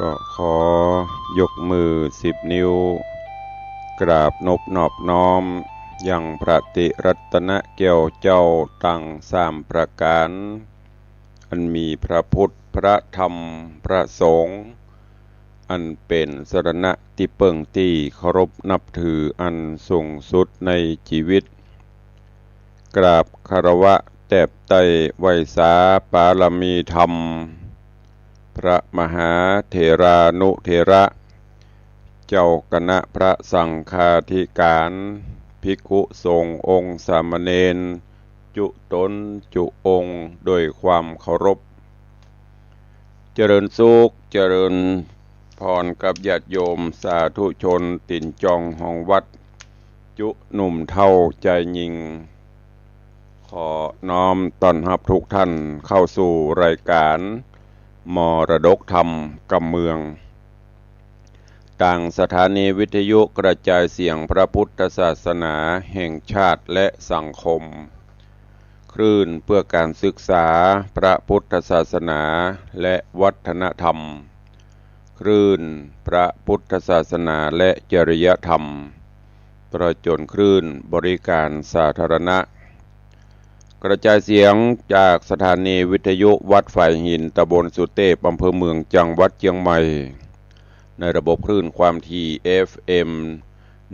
ก็ขอยกมือ10 นิ้วกราบนบนอบน้อมยังพระติรัตนแก้วเจ้าตั้ง3 ประการอันมีพระพุทธพระธรรมพระสงฆ์อันเป็นสรณะที่เปิ่งที่เคารพนับถืออันสูงสุดในชีวิตกราบคารวะแทบไตรไวยสาปารมีธรรมพระมหาเถรานุเถระเจ้าคณะพระสังฆาธิการภิกขุสงฆ์องค์สามเณรจุตนจุองค์โดยความเคารพเจริญสุขเจริญพรกับญาติโยมสาธุชนติ่นจองห้องวัดจุหนุ่มเท่าใจยิงขอน้อมต้อนรับทุกท่านเข้าสู่รายการมรดกธรรมกำเมืองต่างสถานีวิทยุกระจายเสียงพระพุทธศาสนาแห่งชาติและสังคมคลื่นเพื่อการศึกษาพระพุทธศาสนาและวัฒนธรรมคลื่นพระพุทธศาสนาและจริยธรรมประจนคลื่นบริการสาธารณะกระจายเสียงจากสถานีวิทยุวัดฝ่ายหินตำบลสุเทพอำเภอเมืองจังหวัดเชียงใหม่ในระบบคลื่นความถี่ FM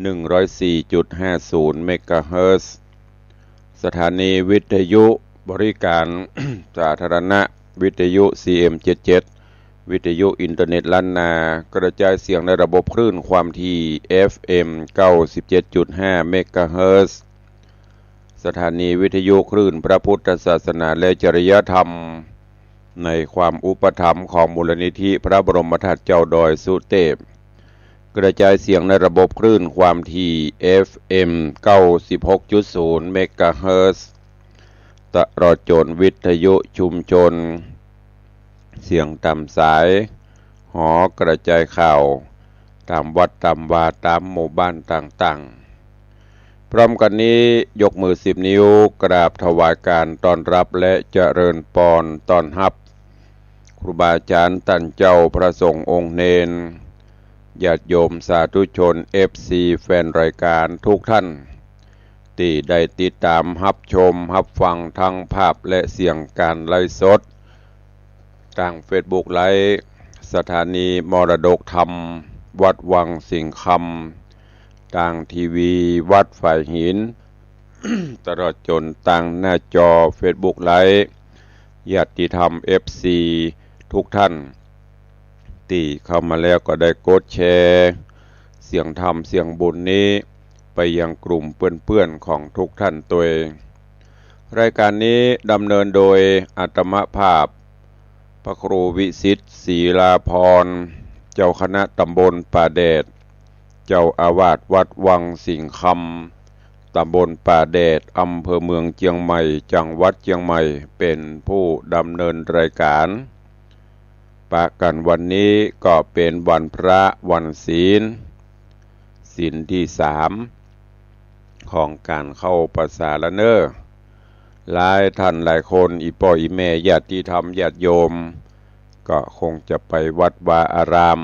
104.50 เมกะเฮิรตซ์สถานีวิทยุบริการสาธารณะวิทยุ CM 77วิทยุอินเทอร์เน็ตล้านนากระจายเสียงในระบบคลื่นความถี่ FM 97.5 เมกะเฮิรตซ์สถานีวิทยุคลื่นพระพุทธศาสนาและจริยธรรมในความอุปถัมภ์ของมูลนิธิพระบรมธาตุเจ้าดอยสุเทพกระจายเสียงในระบบคลื่นความถี่ FM 96.0 เมกะเฮิรตซ์ตลอดจนวิทยุชุมชนเสียงตามสายหอกระจายข่าวตามวัดตามวาตามหมู่บ้านต่างๆพร้อมกันนี้ยกมือ10 นิ้วกราบถวายการต้อนรับและเจริญพรต้อนรับครูบาอาจารย์ท่านเจ้าพระสงฆ์องค์เนรญาติโยมสาธุชน FC แฟนรายการทุกท่านที่ได้ติดตามรับชมรับฟังทั้งภาพและเสียงการไลฟ์สดทาง Facebook ไลฟ์สถานีมรดกธรรมวัดวังสิงห์คำทางทีวีวัดฝ่ายหิน ตลอดจนตั้งหน้าจอ Facebook ไลฟ์ญาติธรรม FC ทุกท่านที่เข้ามาแล้วก็ได้กดแชร์เสียงธรรมเสียงบุญนี้ไปยังกลุ่มเพื่อนๆของทุกท่านตัวเองรายการนี้ดำเนินโดยอาตมภาพพระครูวิสิทธิ์ศรีลาภรณ์เจ้าคณะตำบลป่าแดดเจ้าอาวาสวัดวังสิงห์คำตำบลป่าแดดอำเภอเมืองเชียงใหม่จังหวัดเชียงใหม่เป็นผู้ดำเนินรายการปะกันวันนี้ก็เป็นวันพระวันศีลที่3ของการเข้าพรรษาละเนอหลายท่านหลายคนอีพ่ออีแม่ญาติธรรมญาติโยมก็คงจะไปวัดวาอาราม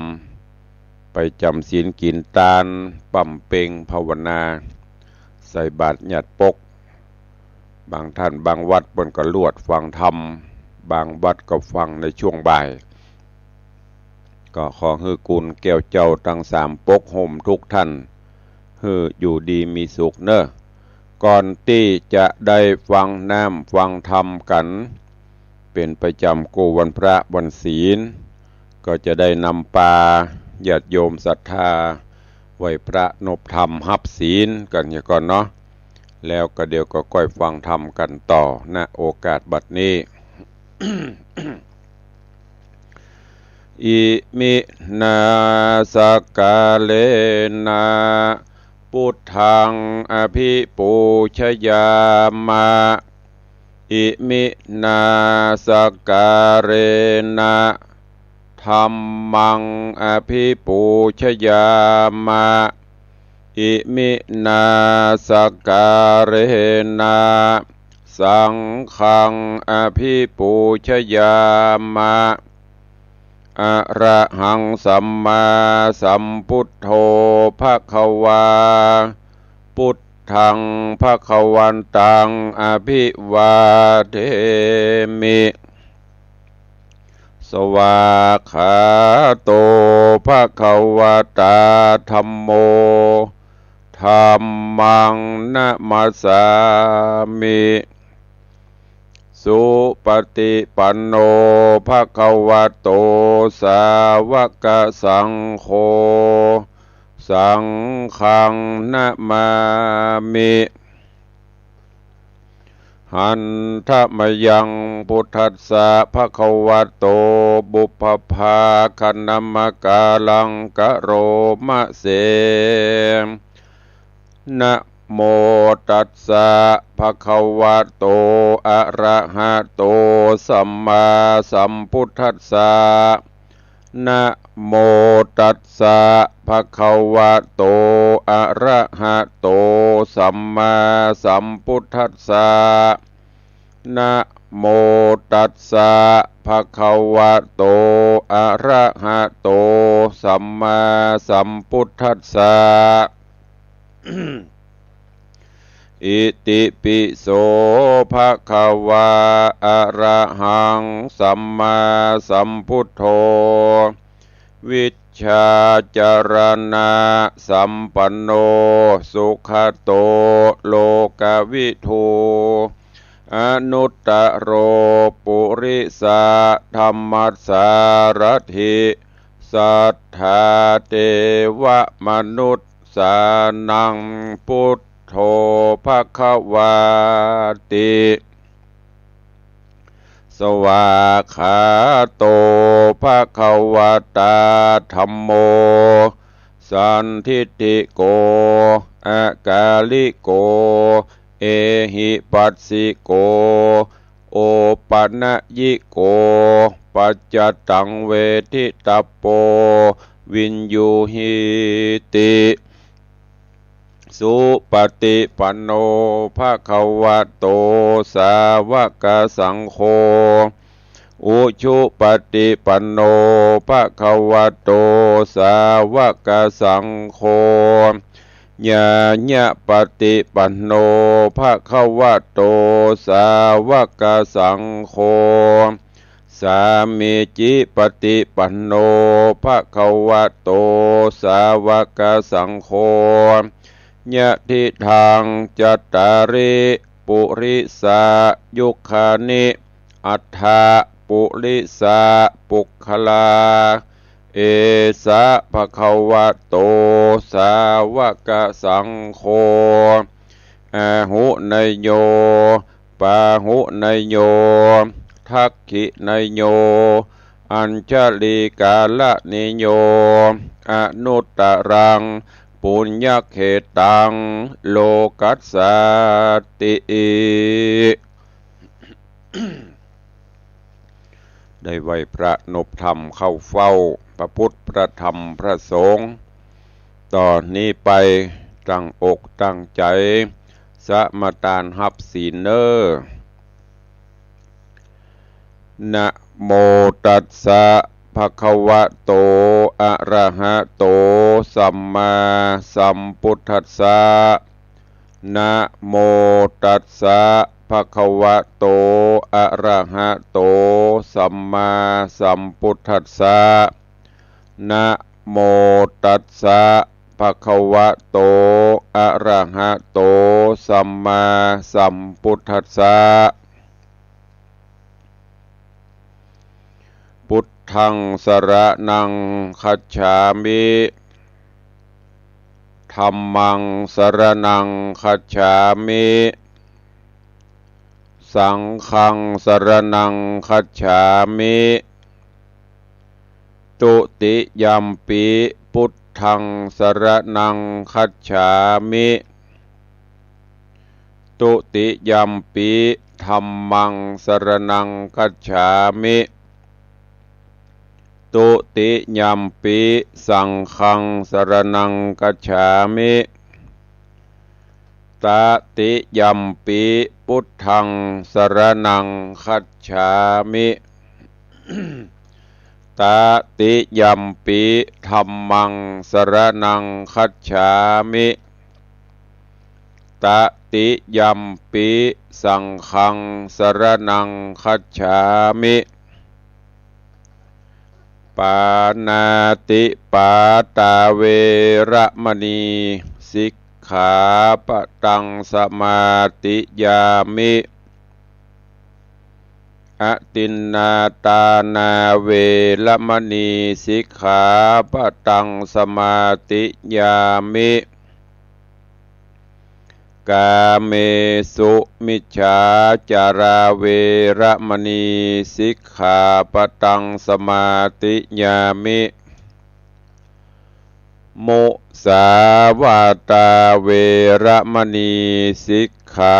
ไปจำศีลกินทานปั่มเพ็งภาวนาใส่บาตรญาติปกบางท่านบางวัดบนก็ลวดฟังธรรมบางวัดก็ฟังในช่วงบ่ายก็ขอให้กุลแก้วเจ้าทั้ง3ปกห่มทุกท่านให้อยู่ดีมีสุขเนอะก่อนที่จะได้ฟังน้ำฟังธรรมกันเป็นประจำกูวันพระวันศีลก็จะได้นำปาญาติโยมศรัทธาไหว้พระนบธรรมรับศีลกันอย่างก่อนเนาะแล้วก็เดี๋ยวก็ค่อยฟังธรรมกันต่อณโอกาสบัดนี้ อิมินาสกาเลนะพุทธังอภิปูชยามะอิมินาสกาเรนะธัมมังอภิปูชยามะอิมินาสกาเรนะสังฆังอภิปูชยามะ อะระหังสัมมาสัมพุทโธภควาพุทธังภควันตังอภิวาเทมิสวากขาโตภควตาธัมโมธัมมังนะมัสสามิสุปฏิปันโนภควโตสาวกสังโฆสังฆังนะมามิหันทมยังพุทธัสสะภควโตบุพภาคณมกาลังกะโรมะเสนะโมตัสสะภะคะวะโตอะระหะโตสัมมาสัมพุทธัสสะนะโมตัสสะภะคะวะโตอะระหะโตสัมมาสัมพุทธัสสะนะโมตัสสะภะคะวะโตอะระหะโตสัมมาสัมพุทธัสสะ อิติปิโสภะคะวะอะระหังสัมมาสัมพุทโธวิชชาจารณะสัมปันโนสุขโตโลกวิทูอนุตตโรปุริสะธัมมัสสารถิสัทธาเทวมนุษย์สานังพุทโธภควาติสวากขาโตภควตาธัมโมสันทิฏฐิโกอากาลิโกเอหิปัสสิโกโอปันญิโกปัจจตังเวทิตาโปวินยูหิติสุปฏิปันโนภควโตสาวกสังโฆอุชุปฏิปันโนภควโตสาวกสังโฆญาญะปฏิปันโนภควโตสาวกสังโฆสามีจิปฏิปันโนภควโตสาวกสังโฆยะทิทางจัตตาริปุริสายุคานิอัฏฐปุริสาปุคลาเอสะภะคะวะโตสาวกสังโฆอาหุนยโยปาหุนยโยทักขินยโยอัญชลีกาลนิโยอนุตตรังปุญญเขตังโลกัสสติได้ไหวพระนบธรรมเข้าเฝ้าพระพุทธพระธรรมพระสงฆ์ตอนนี้ไปตั้งอกตั้งใจสมาทานหับศีลเนอนะโมตัสสะภะคะวะโตอะระหะโตสัมมาสัมพุทธัสสะนะโมตัสสะภะคะวะโตอะระหะโตสัมมาสัมพุทธัสสะนะโมตัสสะภะคะวะโตอะระหะโตสัมมาสัมพุทธัสสะพุทธังสรณังคัจฉามิธัมมังสรณังคัจฉามิสังฆังสรณังคัจฉามิตุติยัมปิพุทธังสรณังคัจฉามิตุติยัมปิธัมมังสรณังคัจฉามิตุติยัมปิสังฆังสรณังคัจฉามิตติยัมปิพุทธังสรณังคัจฉามิ ต ตติยัมปิธัมมังสรณังคัจฉามิตติยัมปิสังฆังสรณังคัจฉามิปานาติปาตาเวระมณีสิกขาปะตังสมาติยามิอตินนาตานาเวระมณีสิกขาปะตังสมาติยามิกาเมสุมิจฉาจาราเวระมณีสิกขาปะตังสมาติยามิมุสาวาตาเวระมณีสิกขา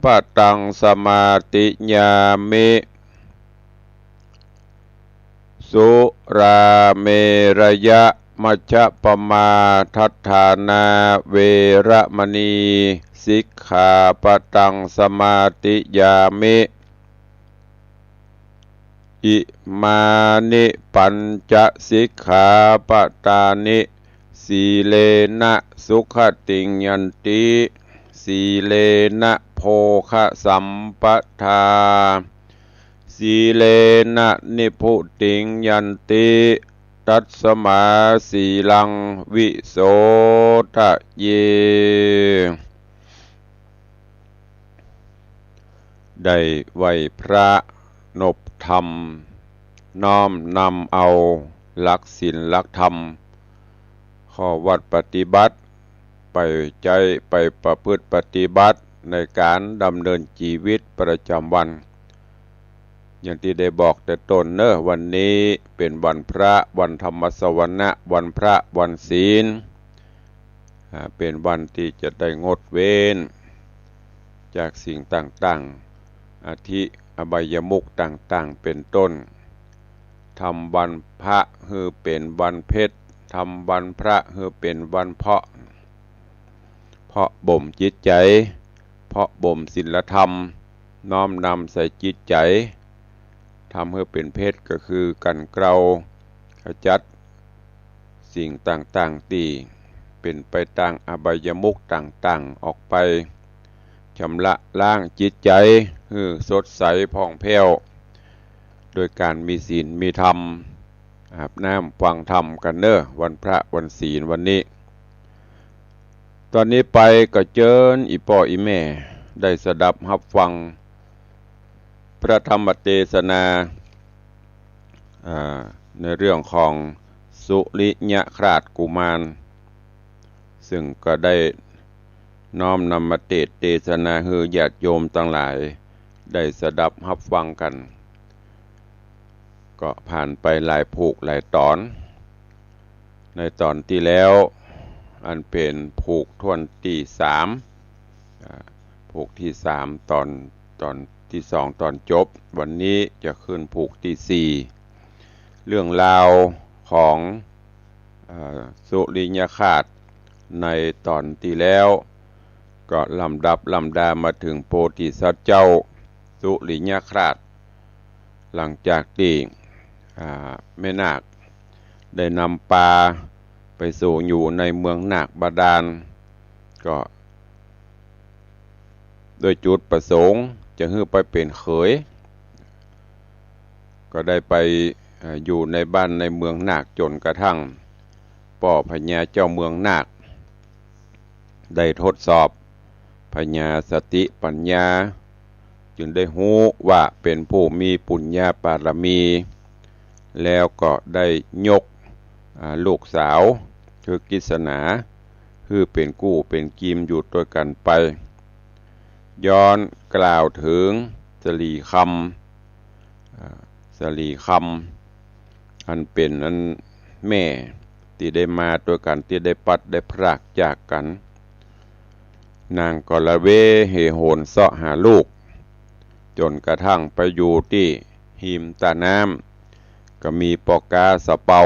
ปะตังสมาติยามิสุราเมรยะมัชฌะปมาทัฏฐานาเวระมณีสิกขาปะตังสมาติยามิอิมานิปัญจสิกขาปะตานิสีเลนะสุขติงยันติสีเลนะโภคะสัมปทาสีเลนะนิพุติงยันติตัสมาสีลังวิโสทะเยได้ไหวพระนบธรรมน้อมนำเอาหลักศีลหลักธรรมข้อวัดปฏิบัติไปใจไปประพฤติปฏิบัติในการดำเนินชีวิตประจำวันอย่างที่ได้บอกแต่ต้นวันนี้เป็นวันพระวันธรรมสวนะวันพระวันศีลเป็นวันที่จะได้งดเว้นจากสิ่งต่างๆอาทิอบายมุขต่างๆเป็นต้นทำวันพระคือเป็นวันเพ็ญทำวันพระคือเป็นวันเพาะบ่มจิตใจเพาะบ่มศีลธรรมน้อมนำใส่จิตใจทำให้เป็นเพชรก็คือกันเกลาขจัดสิ่งต่างๆที่เป็นไปตามอบายมุขต่างๆออกไปชำระล้างจิตใจคือสดใสผ่องแผ้วโดยการมีศีลมีธรรมอาบน้ำฟังธรรมกันวันพระวันศีลวันนี้ตอนนี้ไปก็เจิญอีพ่ออีแม่ได้สดับรับฟังพระธรรมเทศนาในเรื่องของสุริยะคราชกุมารซึ่งก็ได้น้อมนำมาเทศนาให้ญาติโยมทั้งหลายได้สดับรับฟังกันก็ผ่านไปหลายภูกหลายตอนในตอนที่แล้วอันเป็นภูกท่วนที่3ภูกที่3ตอนที่2ตอนจบวันนี้จะขึ้นภูกที่4เรื่องราวของสุริยคราชในตอนที่แล้วก็ลำดามาถึงโพธิสัตว์เจ้าสุริยคราชหลังจากที่แม่นาคได้นำปลาไปสู่อยู่ในเมืองนาคบาดาลก็โดยจุดประสงค์จะให้ไปเป็นเขยก็ได้ไปอยู่ในบ้านในเมืองนาคจนกระทั่งป่อพญาเจ้าเมืองนาคได้ทดสอบพญาสติปัญญาจึงได้ฮู้ว่าเป็นผู้มีปุญญาบารมีแล้วก็ได้ยกลูกสาวคือกิษณาคือเป็นกู้เป็นกีมอยู่ด้วยกันไปย้อนกล่าวถึงสลีคำอันเป็นอันแม่ที่ได้มาด้วยกันที่ได้ปัดได้พรากจากกันนางก็ละเวเหโหนเสาะหาลูกจนกระทั่งไปอยู่ที่หิมตาน้ำก็มีปอกาสะเปา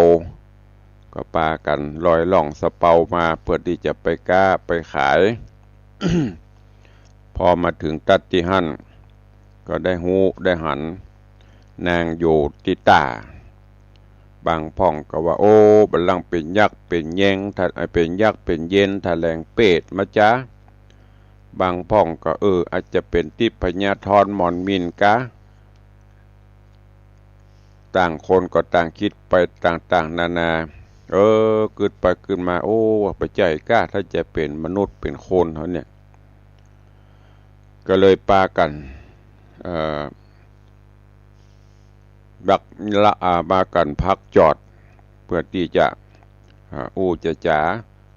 ก็ปากันลอยล่องสะเปามาเพื่อที่จะไปก้าไปขาย พอมาถึงตัดที่หั่นก็ได้หูได้หันนางอยู่ที่ตา บางพ่องก็ว่าโอ้บัลลังก์เป็นยักษ์เป็นแยงถ้าเป็นยักษ์เป็นเย็นถ้าแรงเป็ดมาจ้าบางพ่องก็อาจจะเป็นทิพยธรหมอนมินกะต่างคนก็ต่างคิดไปต่างๆนานาเกิดไปเกิดมาโอ้ไปใจกล้าถ้าจะเป็นมนุษย์เป็นคนเขาเนี่ยก็เลยปากันบักละมากันพักจอดเพื่อที่จะจะจ๋า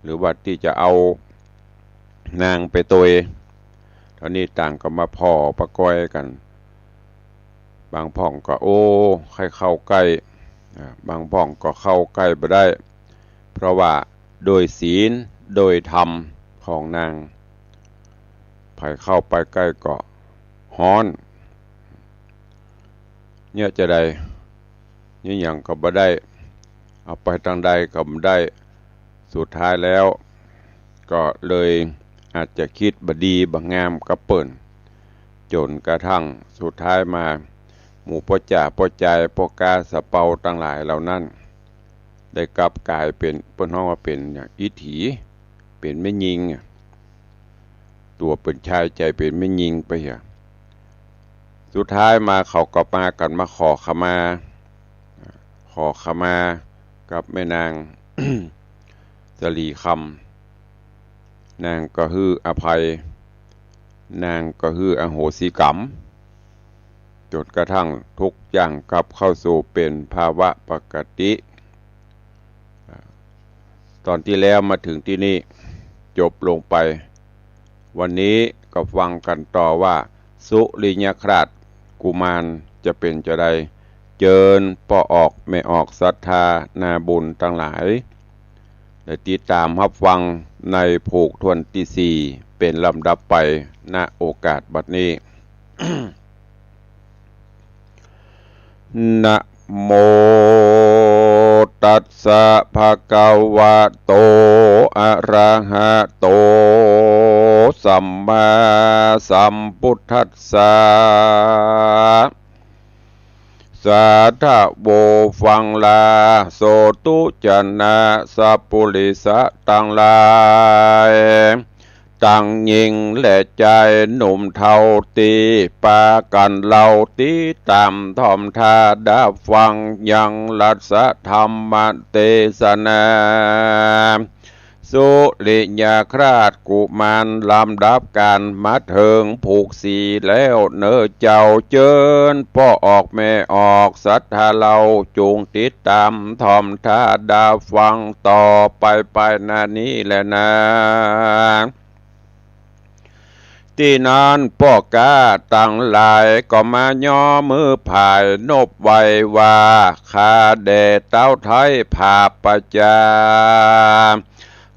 หรือว่าที่จะเอานางไปตัวตอนนี้ต่างก็มาพ่อประกอยกันบางพ่องก็ให้เข้าใกล้บางพ่องก็เข้าใกล้ไปได้เพราะว่าโดยศีลโดยธรรมของนางไผเข้าไปใกล้ก็ฮ้อนเนี่ยจะได้นี่อย่างก็บ่ได้เอาไปทางใดก็บ่ได้สุดท้ายแล้วก็เลยอาจจะคิดบดีบงามกับเปิ่นจนกระทั่งสุดท้ายมาหมู่พ่อจ่าพ่อใจพ่อกาสะเปาตั้งหลายเหล่านั้นได้กลับกลายเป็นเปิ้นฮ้องว่าเป็นอย่างอิถีเป็นแม่ยิงตัวเป็นชายใจเป็นแม่ยิงไปสุดท้ายมาเขาก็มากันมาขอขมากับแม่นาง สลีคำนางก็ฮืออภัยนางก็ฮืออโหสิกรรมจนกระทั่งทุกอย่างกลับเข้าสู่เป็นภาวะปกติตอนที่แล้วมาถึงที่นี่จบลงไปวันนี้ก็ฟังกันต่อว่าสุริยคราชกุมารจะเป็นจะใดเจิญป่อออกไม่ออกศรัทธานาบุญทั้งหลายได้ติดตามรับฟังในผูกทวนที่สี่เป็นลำดับไปณโอกาสบัดนี้ นะโมตัสสะภะคะวะโตอะระหะโตสัมมาสัมพุทธัสสะสาธุโวฟังลาโสตุจนะสัพพุริสะตังลายตั้งยิงและใจหนุ่มเท่าตีปากันเล่าตีตามทอมทาดาฟังยังลัสธรรมเทศนาสุริยคราชกุมารลำดับการมาเถิงผูกสีแล้วเนื้อเจ้าเจิญพ่อออกแม่ออกสัทธาเราจูงติดตามทอมทาดาฟังต่อไปนานี้แหละนะที่นั้นพ่อกาตั้งหลายก็มาย่อมือผายนบไว้ว่าข้าแด่เต้าไทยภาพประจา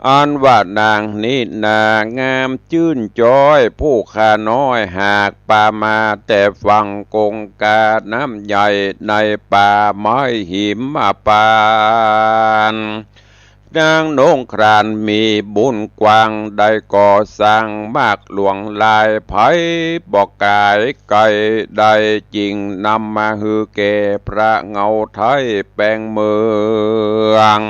อันว่านางนี้นางามจื่นจ้อยผู้ข้าน้อยหากป่ามาแต่ฝั่งกงกาน้ำใหญ่ในป่าไม้หิมปานนางนงครานมีบุญกว้างได้ก่อสร้างมากหลวงลายไผ่บอกกายไก่ได้จริงนำมาฮือแก่พระเงาไทยแปลงเมือง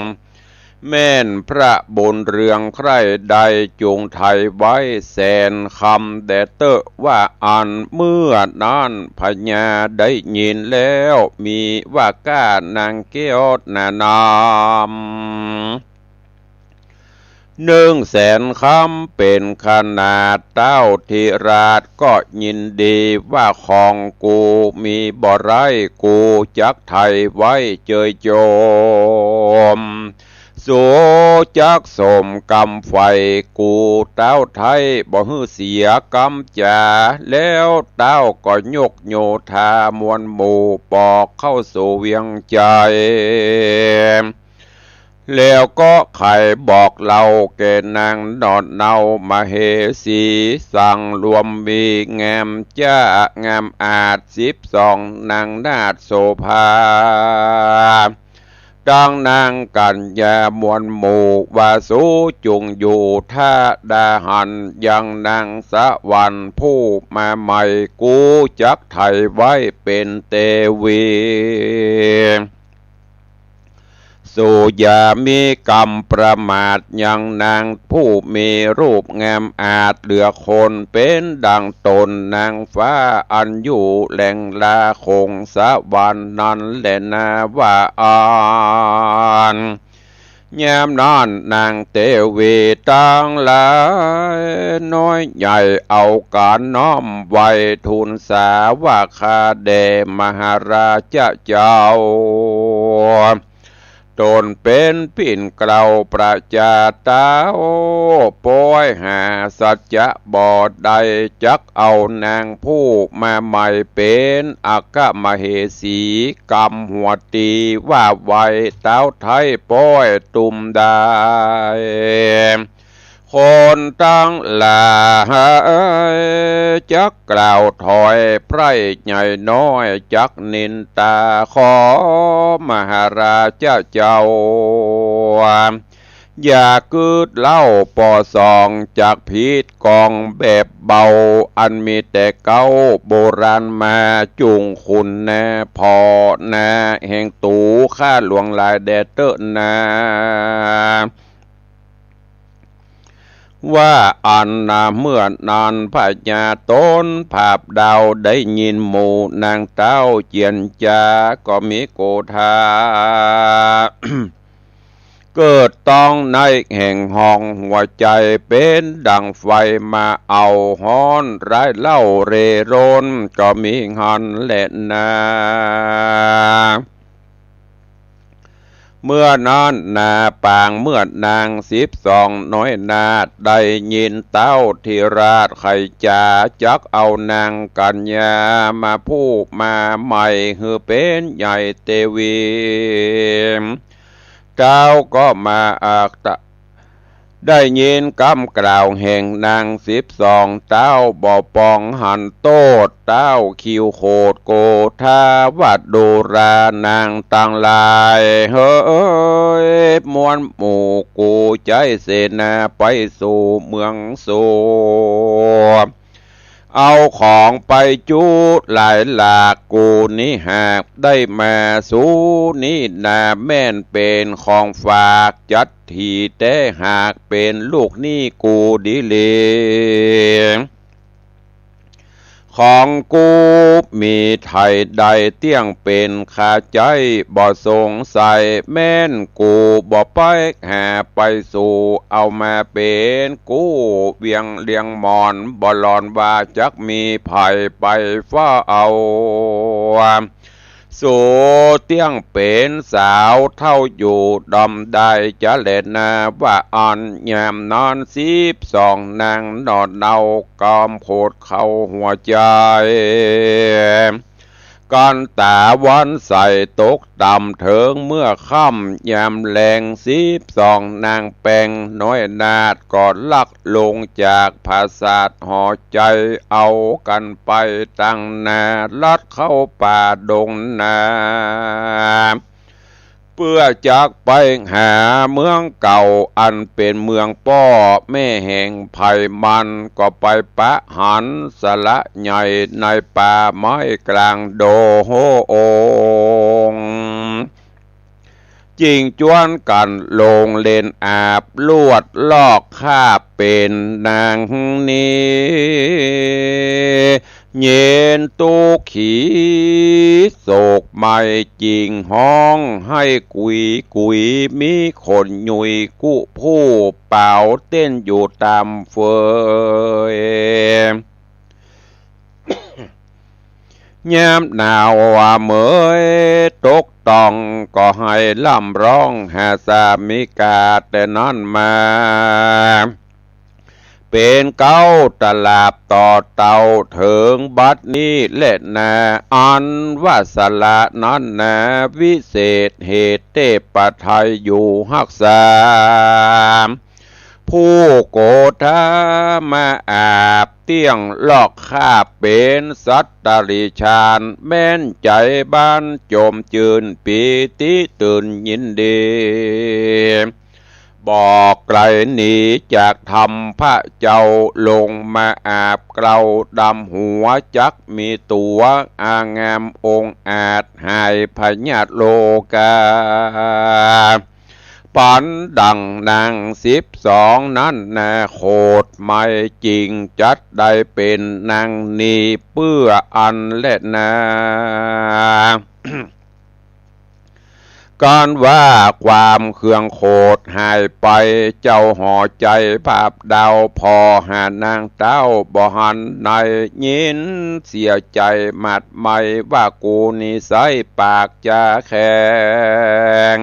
แม่นพระบุญเรืองใครใดจุงไทยไว้แสนคำแต่เตอะว่าอันเมื่อนานพญาได้ยินแล้วมีว่าก้านางเกี้ยวนานาม100,000 คำเป็นขนาดเต้าธิราชก็ยินดีว่าของกูมีบ่ไรกูจักไทยไว้เจยโจมสู้จักสมกำไฟกูเต้าไทยบ่ฮื้อเสียกำจ่าแล้วเต้าก็ยกโยธามวลหมู่ปอกเข้าสู่เวียงใจแล้วก็ไขบอกเราแก่นางนอนเนามาเฮสีสั่งรวมมีแงมจ้างามอาจ12นางนาฏโสภาดังนางกัญญามวลหมู่วาสูจุงอยู่ท่าดาหันยังนางสะวันผู้มาใหม่กูจักไทยไว้เป็นเตวี สู่อย่ามีกรรมประมาทยังนางผู้มีรูปงามอาจเหลือคนเป็นดังตนนางฟ้าอันอยู่แหล่งลาคงสวรรค์นั้นแหละนาว่าอ่านยามนอนนางเตวีตั้งหลายน้อยใหญ่เอาการน้อมไว้ทูลสาวาคาเดมหาราชเจ้าตนเป็นปิ่นเกลาประจาตาโอปอยหาสัจจะบอดใดจักเอานางผู้มาใหม่เป็นอัคมเหสีกรรมหัวตีว่าไว้เต้าไทยปอยตุมได้คนตั้งหลายจักกล่าวถอยไพร่ใหญ่น้อยจักนินตาขอมหาราชเจ้าอย่ากืดเล่าปอสองจากพิษกองแบบเบาอันมีแต่เก้าโบราณมาจุงคุณแน่พอแน่แห่งตูข้าหลวงลายแดเตอร์นาว่าอันนาเมื่อนานพญาต้นภาพดาวได้ยินหมู่นางเต้าเจียนจาก็มีโกธา เกิดต้องในแห่งห้องหัวใจเป็นดังไฟมาเอาฮ้อนร้ายเล่าเรร่นก็มีหันแหละนาเมื่อนอนนาปางเมื่อนาง12น้อยนาได้ยินเต้าทีราชไข่จ่าจักเอานางกัญญามาผู้มาใหม่ฮือเป็นใหญ่เตวีเจ้าก็มาอักตะได้ยินคำกล่าวแห่งนาง12เต้าบ่อปองหันโตดเต้าคิวโคดโกธาวัดดูรานางต่างลายเฮ้ยมวลหมู่กูใจเสนาไปสู่เมืองสูเอาของไปจูดหลายหลากกูนี้หากได้มาสู้นี่นาแม่นเป็นของฝากจัดทีแต่หากเป็นลูกนี่กูดีเลยของกูมีไทยใดเตี้ยงเป็นขาใจบ่สงสัยแม่นกูบ่ไปหาไปสู่เอามาเป็นกูเวียงเลียงมอนบ่หลอนว่าจักมีไผ่ไปฟ้าเอาสู่เตี้ยงเป็นสาวเท่าอยู่ดอมได้จะเล่นนาว่าอ่อนยามนอน12นางนอนเนากอมโคดเข้าหัวใจก่อนตาวันใส่ตกต่ำเถิงเมื่อค่ำยามแรง12นางแปงน้อยนาดก่อนลักลงจากภาษาทห่อใจเอากันไปตั้งนาลัดเข้าป่าดงนาเพื่อจากไปหาเมืองเก่าอันเป็นเมืองป้อแม่แห่งไผ่มันก็ไปปะหันสละใหญ่ในป่าไม้กลางโดโฮโองจิงจวนกันลงเล่นอาบลวดลอกคาบเป็นนางนี้เย็นตุขีโศกไม่จริงห้องให้กุยกุยมีคนหยุยกุผู้เป่าเต้นอยู่ตามเฟยยามหนาวว่าเมยตกต้องก็ให้ล่ำร้องหาสามิกาแต่นั้นมาเป็นเก้าตลาบต่อเต่าเถิงบัดนี้เล่นนาอันว่าสละนั้นนาวิเศษเหตุเทพไทยอยู่หักษาผู้โกธามาอาบเตี้ยงลอกคาเป็นสัตตริชานแม่นใจบ้านจมจืนปีติตื่นยินดี บอกไกลหนีจากธรรมพระเจ้าลงมาอาบเกลาดำหัวจักมีตัวอางามองค์อาจหายพญาโลกาปันดังนาง12นั้นนาโคดไม่จริงจัดได้เป็นนางนีเพื่ออันและนา การว่าความเครื่องโคดหายไปเจ้าห่อใจภาพดาวพอหานางเต้าบ่หันในยินเสียใจหมัดไม่ว่ากูนี่ใส่ปากจะแข็ง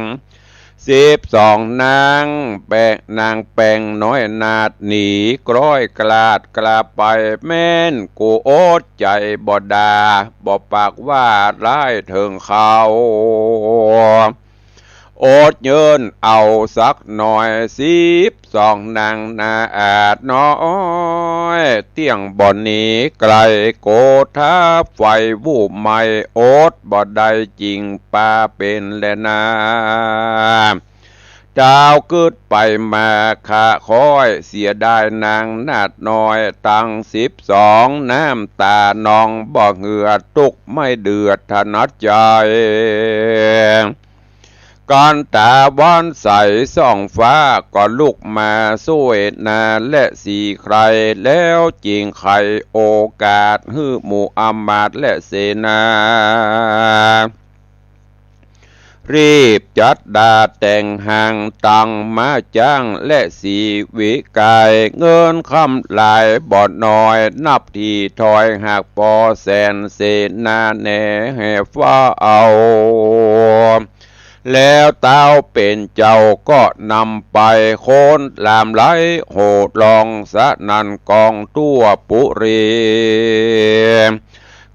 12นางแปงนางแปงน้อยนาดหนีกร้อยกลาดกลาไปแม่นกูโอดใจบ่ดาบ่ปากว่าร้ายเถิงเขาโอดเยินเอาสักหน่อย12นางนาอาจน้อยเตียงบ่หนีไกลโกธาไฟวูบไม่โอดบ่ได้จริงป้าเป็นแลนาดาวกึดไปมาขาคอยเสียได้นางนาดน้อยตั้ง12น้ำตานองบ่เหงื่อตุกไม่เดือดถนัดใจก่อนตาบอนใสส่องฟ้าก็ลุกมาสวยนาและสีใครแล้วจริงไขโอกาสฮือหมู่อำมาตย์และเสนารีบจัดดาแต่งหางตังมาจ้างและสีวิกายเงินคำลายบ่อน้อยนับที่ถอยหากปอแสนเสนาแน่ให้ฟ้าเอาแล้วเต้าเป็นเจ้าก็นำไปโค่นลามไหลโหดลองสะนันกองตัวปุรี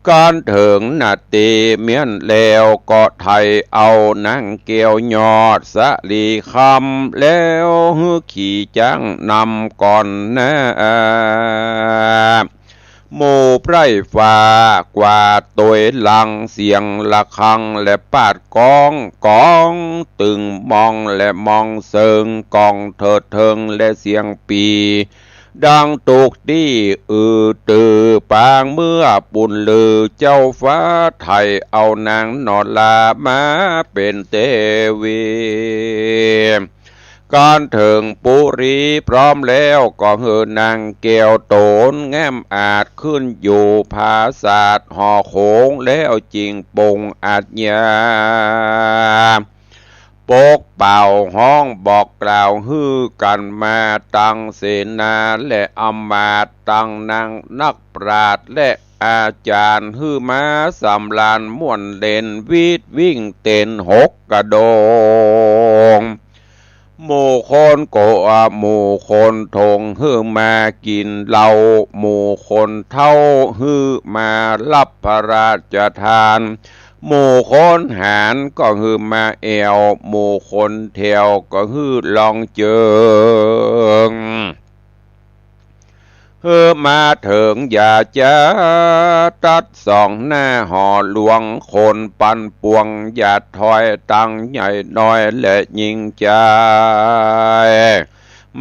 การถึงนาตีเมียนแล้วก็ไทยเอานังเกี่ยวยอดสะลีคำแล้วฮือขี่จังนำก่อนนะหมู่ไพร่ฟ้ากว่าตัวหลังเสียงละคังและปาดกองตึงมองและมองเสิงกองเถิดเทิงและเสียงปีดังตุกตี้ตือปางเมื่อปุ่นลือเจ้าฟ้าไทยเอานางนอนลามาเป็นเทวีก่อนถึงปุรีพร้อมแล้วก็เฮือนางเกี่ยวโตนแง้มอาจขึ้นอยู่ภาศาสตร์ห่อโขงแล้วจริงปงอาจยาปกเป่าห้องบอกกล่าวฮือกันมาตั้งเสนาและอำมาตย์ตั้งนางนักปราชญ์และอาจารย์ฮือมาสำลานม่วนเล่นวีดวิ่งเต้นหกกระโดงหมู่คนโกะหมู่คนทงฮือมากินเหล้าหมู่คนเท่าฮือมารับพระราชทานหมู่คนหารก็ฮือมาแอวหมู่คนแถวก็ฮือลองเจิงมาถึงอย่าจะตัดสองหน้าห่อหลวงคนปันปวงอย่าถอยตั้งใหญ่น้อยและยิ่งใจ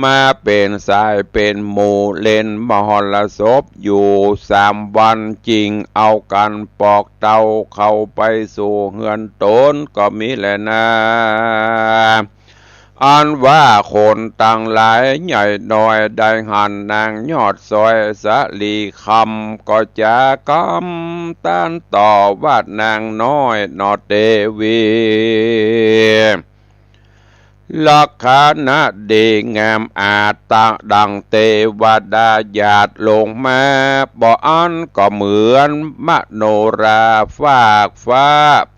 มาเป็นสายเป็นหมู่เล่นมหรสพอยู่3 วันจริงเอากันปอกเตาเข้าไปสู่เฮือนตนก็มีแหละนะอันว่าคนต่างหลายใหญ่น้อยได้หันนางยอดซอยสะลีคำก็จะกำต้านต่อวาดนางน้อยนอเตวีลักษณะดีงามอาจตาดังเทวดาหยาดลงมาบ่อันก็เหมือนมโนราฟากฟ้า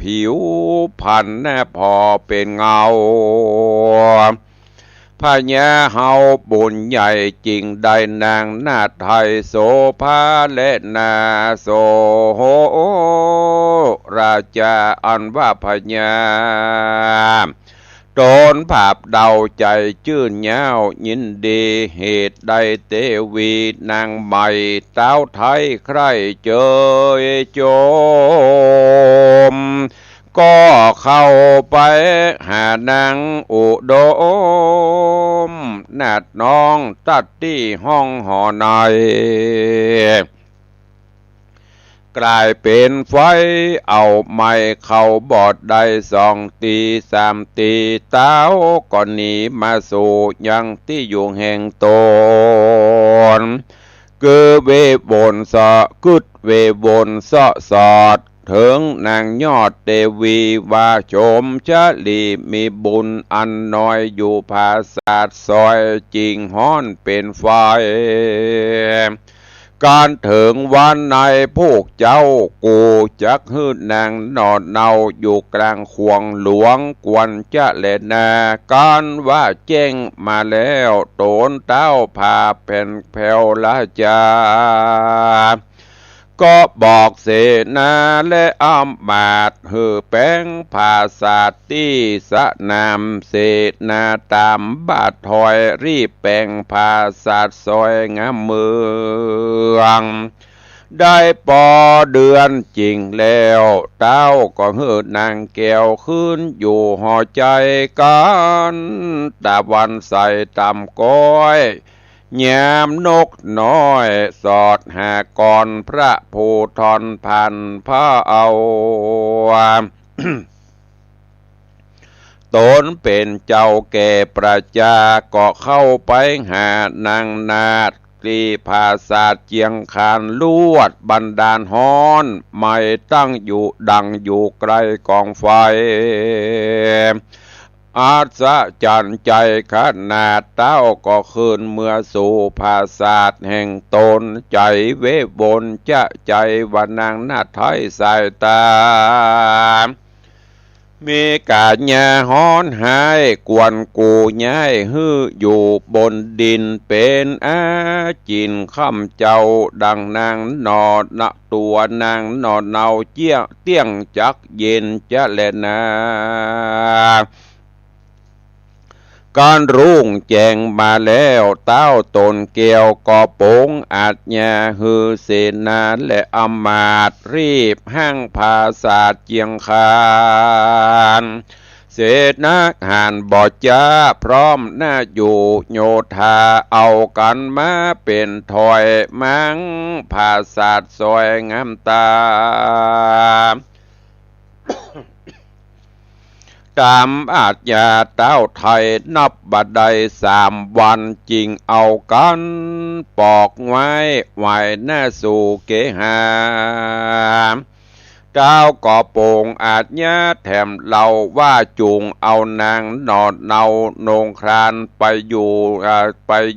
ผิวพันแน่พอเป็นเงาพญาเฮาบุญใหญ่จริงได้นางนาไทยโสภาและนาโสโหราชาอันว่าพญาโดนภาพเดาใจชื่นเย้ายินดีเหตุใดเทวีนางใหม่เต้าไทยใครเจยโจม ก็เข้าไปหานางอุดมนาดน้องตัดที่ห้องหอในกลายเป็นไฟเอาไม้เข้าบอดได้2 ตี 3 ตีเต้าก่อนหนีมาสู่ยังที่อยู่แห่งตนคือเวบนสะกึดเวบนสะสอดถึงนางยอดเทวีว่าโฉมชะลีมีบุญอันน้อยอยู่ภาษาทซอยจริงฮ้อนเป็นไฟการถึงวันในพวกเจ้ากูจักฮืดนางนอนเนาอยู่กลางขวงหลวงกวนจะเล่นนาการว่าเจ้งมาแล้วโตนเต้าพาแผ่นแผ่วละจาก็บอกเสนาและอ้อมมาดหือแป้งภาษาที่สะนามเสนาตามบาดถอยรีบแป้งภาษาซอยงามเมืองได้ปอเดือนจริงแล้วเต้าก็หือนางแก้วขึ้นอยู่หอใจกันตะวันใส่ตำก้อยยามนกน้อยสอดหากรพระภูธรพันพระเอาตนเป็นเจ้าแก่ประจาก็เข้าไปหานางนาดกรีภาษาเจียงคานลวดบันดาลฮ้อนไม่ตั้งอยู่ดังอยู่ไกลกองไฟอาศจันใจขนาดเต้าก็คืนเมื่อสู่ภาษาทแห่งตนใจเวบนจะใจว่านางนาไทยสายตามีกาญาฮ้อนหายกวนกูย้ายฮื้ออยู่บนดินเป็นอาจินคำเจ้าดังนางนอณตัวนางนอเนาเจี้ยเตี้ยงจักเย็นจะแลนาการรุ่งแจงมาแล้วเต้าตนเกียวก่อโปงอาจญาฮือเสนาและอมาตรีบห้างภาษาเจียงคานเสนาหานบอดจ้าพร้อมหน้าอยู่โยธาเอากันมาเป็นถอยมังภาษาซอยงามตาตามอาจญาเต้าไทยนับบัดใด3 วันจริงเอากันปอกไว้ไหวหน้าสู่เกหาเต้าก่อโป่งอาจญาแถมเล่าว่าจุงเอานางนอดเนาโนงครานไปอ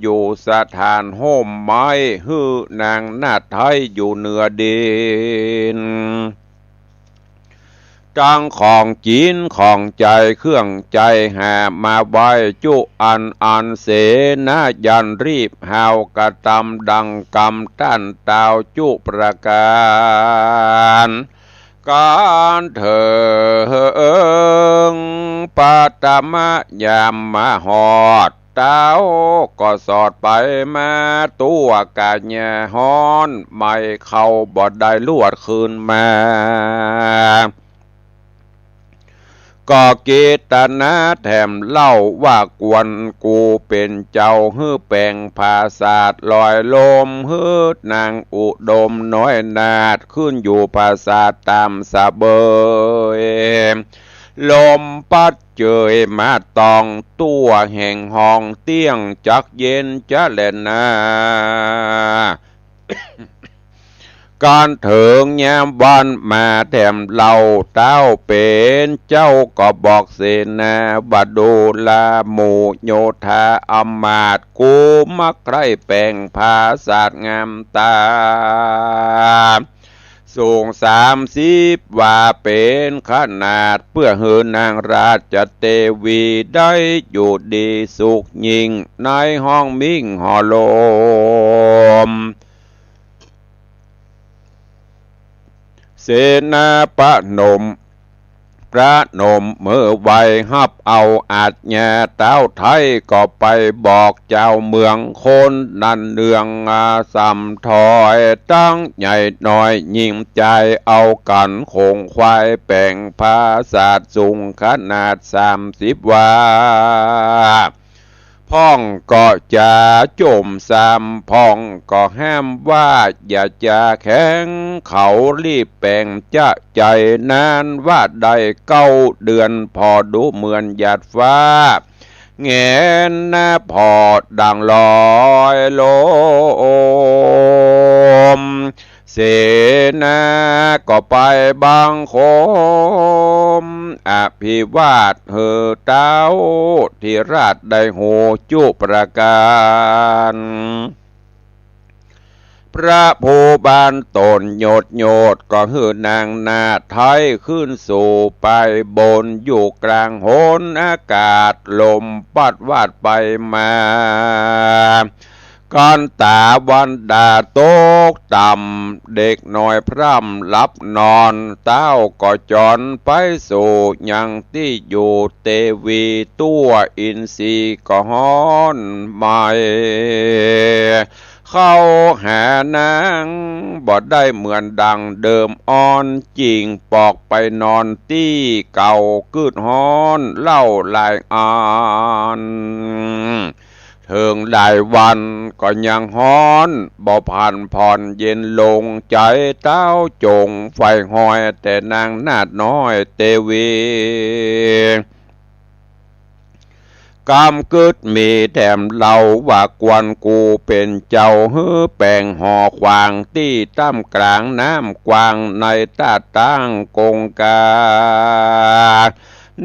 ยู่สถานโฮมไม้ฮื้อนางนาไทยอยู่เหนือดินจังของจีนของใจเครื่องใจหามาไว้จุอันเสนายันรีบหาวกระตำดังกำต้านตาวจุประการการเถิงปาตมะยามมาหอดเต้าก็สอดไปมาตัวกาญาฮ้อนไม่เข้าบอดได้ลวดคืนมาก็เกตนาแถมเล่าว่ากวนกูเป็นเจ้าฮื้อแปลงภาษาทลอยลมฮื้อนางอุดมน้อยนาดขึ้นอยู่ภาษาทตามสะเบยลมปัดเจยมาตองตัวแห่งห้องเตี้ยงจักเย็นจะเล่นนาการเถิงยามวันมาแถมเล่าเต้าเป็นเจ้าก็บอกเสนาบดูลาหมู่โยธาอมาตกูมักใครแปลงภาษางามตาสูง30 ว่าเป็นขนาดเพื่อเฮือนางราชเทวีได้อยู่ดีสุขยิ่งในห้องมิ่งหอลมเสนาปะนม พระนมเมื่อไวฮับเอาอาจแย่เต้าไทยก็ไปบอกเจ้าเมืองคนนั่นเนืองสำถอยตั้งใหญ่หน่อยยิ่งใจเอากันคงควายแป่งภาษาสูงขนาด30 วาพ่องก็จะจมพ่องก็ห้ามว่าอย่าจะแข็งเขารีบแป่งจะใจนานว่าได้9 เดือนพอดูเหมือนหยาดฟ้าแงนหน้าพอดังลอยลมเสนาก็ไปบางโคมอภิวาทเฮอเต้าที่ราชได้โหจุประการพระผู้บานตนโยดก็หือนางนาไทยขึ้นสู่ไปบนอยู่กลางโหนอากาศลมปัดวาดไปมาก่อนตาวันดาตกต่ำเด็กน้อยพร่ำหลับนอนเต้าก็จรไปสู่ยังที่อยู่เตวีตัวอินทรีก็ฮ้อนไม่เข้าหานางบ่ได้เหมือนดังเดิมอ่อนจริงปอกไปนอนตี้เก่ากืดฮ้อนเล่าลายอ่านถึงได้วันก็ยังฮ้อนบ่ผ่านผ่อนเย็นลงใจเต้าจงไฟหอยแต่นางนาดน้อยเตวีกำกึดมีแถมเล่าว่ากวนกูเป็นเจ้าฮื้อแปลงห่อควางที่ตั้มกลางน้ำกวางในตาตั้งกงกา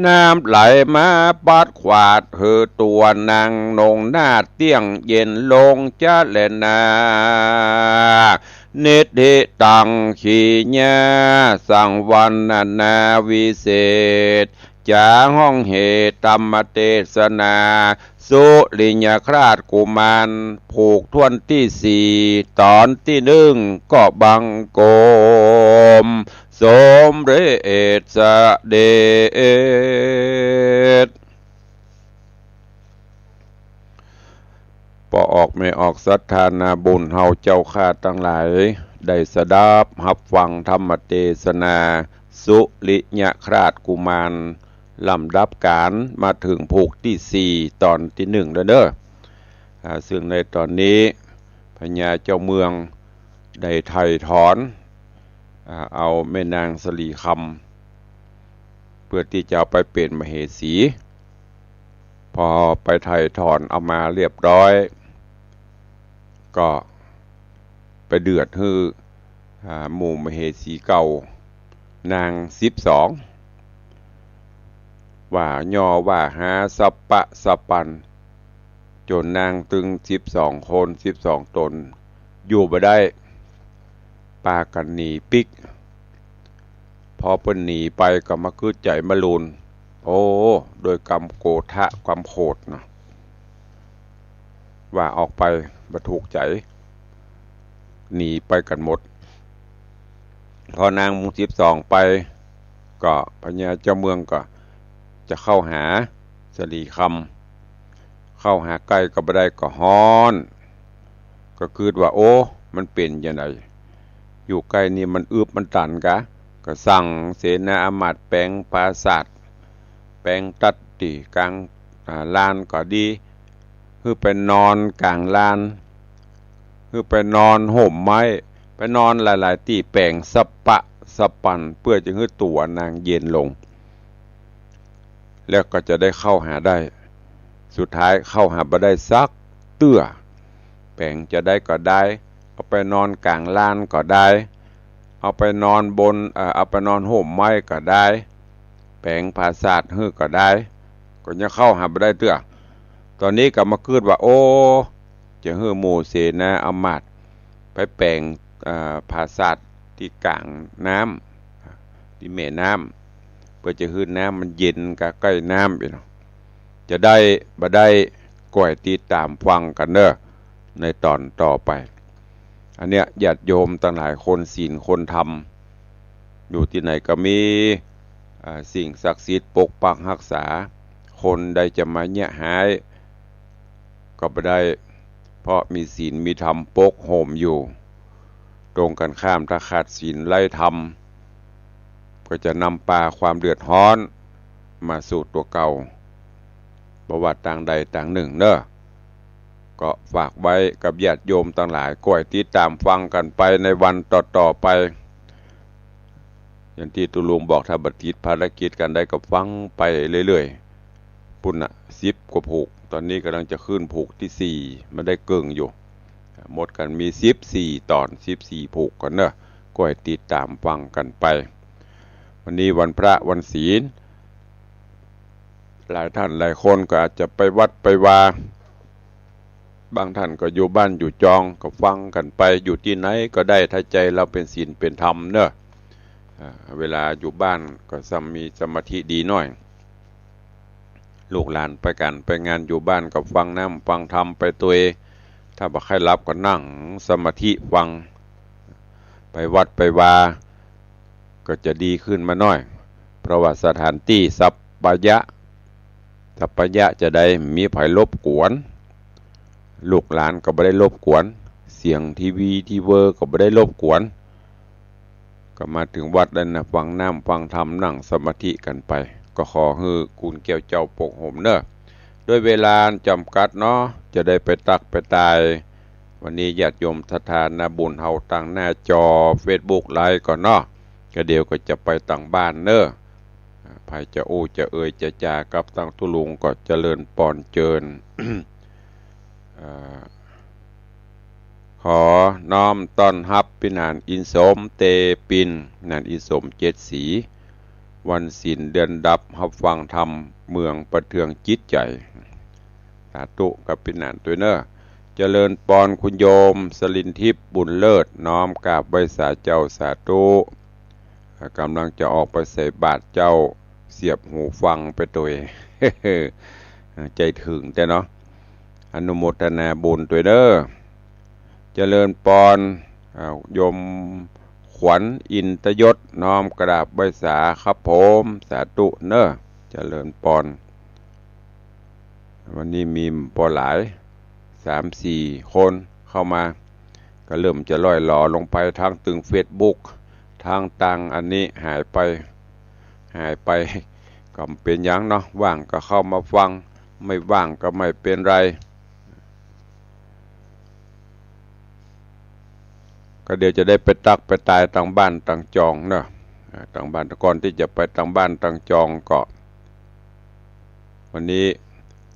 น้ำไหลมาปัดขวาดเหือตัวนางนงหน้าเตี้ยงเย็นลงจะเล่นนานิธิตังขีญาสังวันนาวิเศษจาห้องเหตุธรรมเทศนาสุลิญคราชกุมารผูกท่วนที่4ตอนที่1ก็บังโกมสมเด็จสเด็จพอออกไม่ออกศรัทธานาบุญเฮาเจ้าข้าทั้งหลายได้สดับหับฟังธรรมเทศนาสุลิญคราชกุมารลำดับการมาถึงผูกที่4ตอนที่1แล้วเด้อซึ่งในตอนนี้พญาเจ้าเมืองได้ไถ่ถอนเอาแม่นางสลีคำเพื่อที่จะเอาไปเป็นมเหสี พอไปไถ่ถอนเอามาเรียบร้อยก็ไปเดือดฮือหมู่มเหสีเก่านาง12ว่าย่อว่าหาสัปปะสปันจนนางตึง12 คน12 ตนอยู่บ่ได้ปากันหนีปิกพอเปิ้นหนีไปก็มาคือใจมะลุนโอ้โดยกรรมโกฏะความโหดนะว่าออกไปบ่ถูกใจหนีไปกันหมดพอนางหมู่12ไปก็พญาเจ้าเมืองก็จะเข้าหาสลีคำเข้าหาใกล้ก็บ่ได้ก็ฮ้อนก็คิดว่าโอ้มันเป็นจังไดอยู่ใกล้นี่มันอึบมันตันกะก็สั่งเสนาอมาตย์แปลงปราสาทแปลงตัดติกลางลานก็ดีคือไปนอนกลางลานคือไปนอนห่มไม้ไปนอนหลายๆที่แปลงสปะสปันเพื่อจะให้ตัวนางเย็นลงแล้วก็จะได้เข้าหาได้สุดท้ายเข้าหาบ่ได้ซักเตื้อแปลงจะได้ก็ได้เอาไปนอนกลางลานก็ได้เอาไปนอนบนเอาไปนอนห่มไม้ก็ได้แปลงปราสาทฮื้อก็ได้ก็ยังเข้าหาบ่ได้เตื้อตอนนี้ก็มาคิดว่าโอ้จะฮื้อหมู่เสนาอมาตย์ไปแปลงปราสาทที่กลางน้ำที่แม่น้ำเพื่อจะฮื้อน้ำมันเย็นกับใกล้น้ำอีกจะได้บ่ได้ก่อยติดตามฟังกันเด้อในตอนต่อไปอันเนี้ยญาติโยมตั้งหลายคนศีลคนธรรมอยู่ที่ไหนก็มี สิ่งศักดิ์สิทธิ์ปกปักรักษาคนใดจะมาเนี่ยหายก็บ่ได้เพราะมีศีลมีธรรมปกโหมอยู่ตรงกันข้ามถ้าขาดศีลไร้ธรรมก็จะนำพาความเดือดร้อนมาสู่ตัวเก่าบ่ว่าต่างใดต่างหนึ่งเด้อก็ฝากไว้กับญาติโยมทั้งหลายก้อยติดตามฟังกันไปในวันต่อๆไปอย่างที่ตุลุงบอกถ้าบัดติดภารกิจกันได้ก็ฟังไปเรื่อยๆปุ่นน่ะ10กว่าผูกตอนนี้กำลังจะขึ้นผูกที่4มันได้เกิ่งอยู่หมดกันมี14ตอน14ผูกกันเนอะก็ให้ติดตามฟังกันไปวันนี้วันพระวันศีลหลายท่านหลายคนก็อาจจะไปวัดไปวาบางท่านก็อยู่บ้านอยู่จองก็ฟังกันไปอยู่ที่ไหนก็ได้ถ้าใจเราเป็นศีลเป็นธรรมเนอะเวลาอยู่บ้านก็มีสมาธิดีหน่อยลูกหลานไปกันไปงานอยู่บ้านก็ฟังน้ำฟังธรรมไปตัวเองถ้าบ่ใครรับก็นั่งสมาธิฟังไปวัดไปวาก็จะดีขึ้นมาหน่อยเพราะว่าสถานที่สัปปายะจะได้มีไผรบกวนลูกหลานก็บ่ได้รบกวนเสียงทีวีทีเวอร์ก็บ่ได้รบกวนก็มาถึงวัดแล้วนะฟังน้ำฟังธรรมนั่งสมาธิกันไปก็ขอให้คุณแก้วเจ้าปกห่มเนอะด้วยเวลาจำกัดเนาะจะได้ไปตักไปตายวันนี้ญาติโยมศรัทธานาบุญเฮาตั้งหน้าจอ Facebook ไลฟ์ก่อนเนาะก็เดี๋ยวก็จะไปตั้งบ้านเนอะไผจะโอ้จะเอ่ยจะจากับตั้งตุลุงก็เจริญปอนเจิญ ขอน้อมต้อนรับพี่นานอินสมเตปินนานอินสม7 สีวันศีลเดือนดับรับฟังธรรมเมืองประเทืองจิตใจสาธุกับพี่นานตัวเนอเจริญปอนคุณโยมสลินทิพย์บุญเลิศน้อมกราบไหว้สาเจ้าสาธุกำลังจะออกไปใส่บาตรเจ้าเสียบหูฟังไปตัวเอง ใจถึงแต่เนาะอนุโมทนาบุญตัวเด้อเจริญปอนโยมขวัญอินทยศน้อมกราบไหว้สาครับผมสาธุเนอะเจริญปอนวันนี้มีพอหลาย 3-4 คนเข้ามาก็เริ่มจะล่อยหล่อลงไปทางตึง Facebook ทางตังอันนี้หายไปก็เป็นอย่างเนาะว่างก็เข้ามาฟังไม่ว่างก็ไม่เป็นไรก็เดี๋ยวจะได้ไปตักไปตายต่างบ้านต่างจองเนาะต่างบ้านก่อนที่จะไปต่างบ้านต่างจองก็วันนี้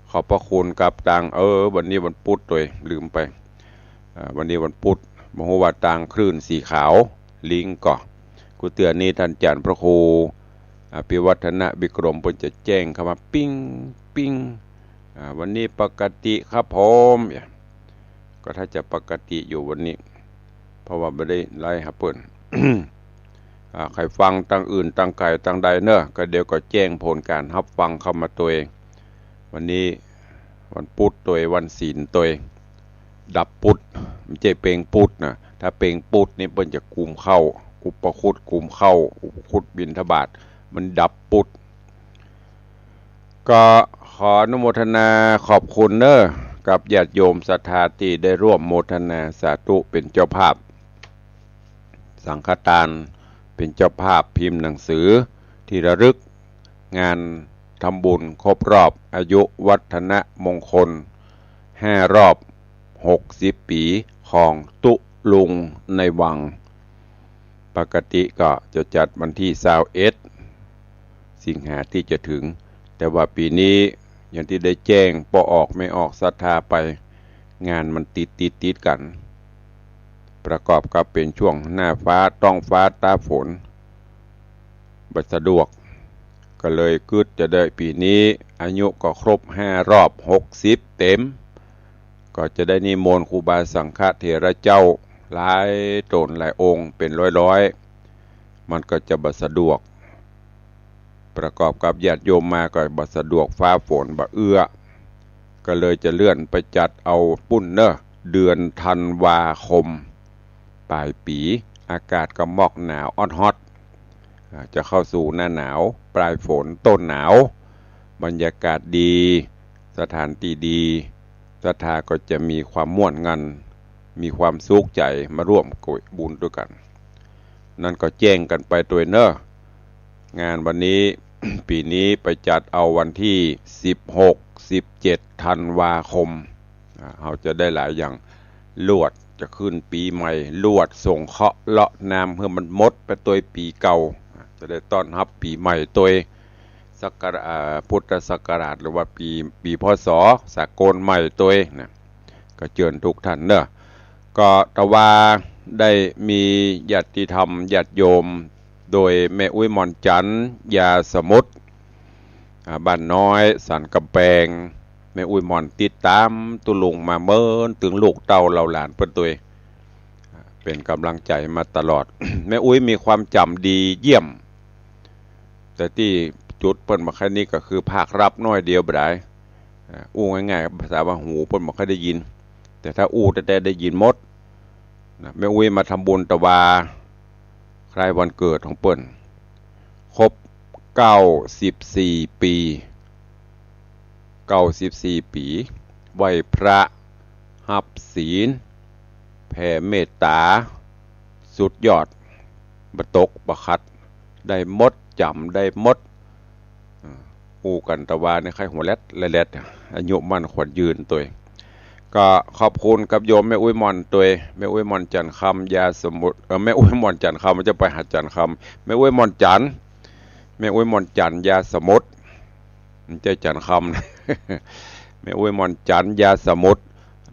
ขอบพระคุณกับต่างวันนี้วันพุธตัวลืมไปวันนี้วันพุธมโหวาต่างคลื่นสีขาวลิงก็กูเตือนนี้ท่านอาจารย์พระครูอภิวัฒนะบิกรมเพิ่นจะแจ้งเข้ามาปิ้งวันนี้ปกติครับผมก็ถ้าจะปกติอยู่วันนี้เพราะว่าไม่ได้ไล่ครับเพิ่น ใครฟังตั้งอื่นตั้งไกลตั้งใดเนอะก็เดี๋ยวก็แจ้งผลการรับฟังเข้ามาตัวเองวันนี้วันพุธตัวเองวันศีลตัวเองดับพุธไม่ใช่เปลงพุธนะถ้าเปลงพุธนี่เพิ่นจะกุมเข้าอุปคุตกุมเข้าอุปคุตบิณฑบาตมันดับพุธก็ขออนุโมทนาขอบคุณเนอะกับญาติโยมศรัทธาที่ได้ร่วมโมทนาสาธุเป็นเจ้าภาพสังฆทานเป็นเจ้าภาพพิมพ์หนังสือที่ระลึกงานทำบุญครบรอบอายุวัฒนมงคล5 รอบ60 ปีของตุลุงในวังปกติก็จะจัดวันที่21 สิงหาที่จะถึงแต่ว่าปีนี้อย่างที่ได้แจ้งพอออกไม่ออกศรัทธาไปงานมันติดกันประกอบกับเป็นช่วงหน้าฟ้าต้องฟ้าตาฝนบ่สะดวกก็เลยกึดจะได้ปีนี้อายุก็ครบ5 รอบ60เต็มก็จะได้นิมนต์ครูบาสังฆเถระเจ้าหลายตนหลายองค์เป็นร้อยมันก็จะบ่สะดวกประกอบกับญาติโยมมาก็บ่สะดวกฟ้าฝนบ่เอื้อก็เลยจะเลื่อนไปจัดเอาปุ้นเนอะเดือนธันวาคมปลายปีอากาศก็มอกหนาวออดฮอต จะเข้าสู่หน้าหนาวปลายฝนต้นหนาวบรรยากาศดีสถานที่ดีศรัทธาก็จะมีความม่วนงันมีความสุขใจมาร่วมกุยบุญด้วยกันนั่นก็แจ้งกันไปตัวเนอะงานวันนี้ ปีนี้ไปจัดเอาวันที่16-17ธันวาคมเราจะได้หลายอย่างลวดจะขึ้นปีใหม่ลวดส่งเคราะห์เลาะน้ำเพื่อมันมดไปตัวปีเก่าจะได้ต้อนรับปีใหม่ตัวศักราชพุทธศักราชหรือว่าปีพศสากลใหม่ตัวนะก็เชิญทุกท่านเนอะก็ตะว่าได้มีญาติธรรมญาติโยมโดยแม่อุ้ยมอนจันทร์ยาสมุทรบ้านน้อยสันกำแพงแม่อุ้ยมอนติดตามตุลุงมาเมินถึงลูกเต้าเราหลานเปิ้นตัวเป็นกำลังใจมาตลอด แม่อุ้ยมีความจำดีเยี่ยมแต่ที่จุดเปิ้นมาแค่นี้ก็คือภาครับน้อยเดียวบ่ได้อู้ง่ายๆภาษาว่าหูเปิ้นบ่ค่อยได้ยินแต่ถ้าอู้แต่ได้ยินหมดแม่อุ้ยมาทำบุญตะวาคล้ายวันเกิดของเปิ้นครบ94 ปีไหว้พระหับศีลแผ่เมตตาสุดยอดบ่ตกบ่ขัดได้หมดจำได้หมดอู้กันตะวาในใครหัวแลดแลดอายุมั่นขวัญยืนตัวก็ขอบคุณกับโยมแม่อุ้ยมอนตัวแม่อุ้ยมอนจันทร์คำยาสมุทรแม่อุ้ยมอนจันทร์คำมันจะไปหาจันทร์คำแม่อุ้ยมอนจันทร์แม่อุ้ยมอนจันทร์ยาสมุทรมันจะจันทร์คำ แม่อุ้ยมอนจันทร์ยาสมุทร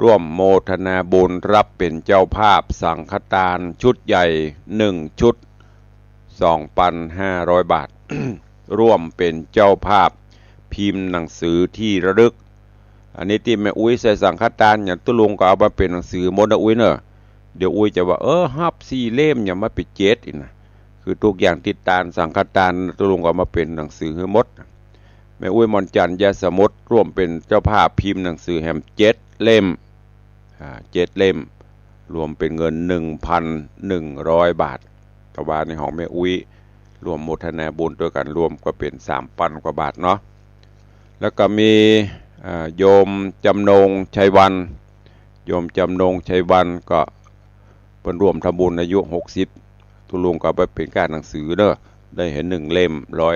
ร่วมโมทนาบุญรับเป็นเจ้าภาพสังฆทานชุดใหญ่1ชุด 2,500 บาท ร่วมเป็นเจ้าภาพพิมพ์หนังสือที่ระลึกอันนี้ที่แม่อุ้ยใส่สังฆทานอย่างตุลุงก็เอามาเป็นหนังสือหมดนะอุ้ยเนอะเดี๋ยวอุ้ยจะว่าฮับ4 เล่มอย่ามาปิด7อีกนะคือทุกอย่างติดตามสังฆทานตุลุงก็เอามาเป็นหนังสือให้หมดแม่อุ้ยมอนจันทร์ยาสมุทรร่วมเป็นเจ้าภาพพิมพ์หนังสือแฮม7 เล่ม7 เล่มรวมเป็นเงิน 1,100 บาทกว่าในของแม่อุ้ยรวมโมทนาบุญด้วยกันรวมก็เป็น 3,000 กว่าบาทเนาะแล้วก็มีโยมจำนงชัยวันโยมจำนงชัยวันก็เป็นรวมทำบุญอายุ60ตุลุงก็ไปเป็นการหนังสือเด้อได้เห็น1 เล่ม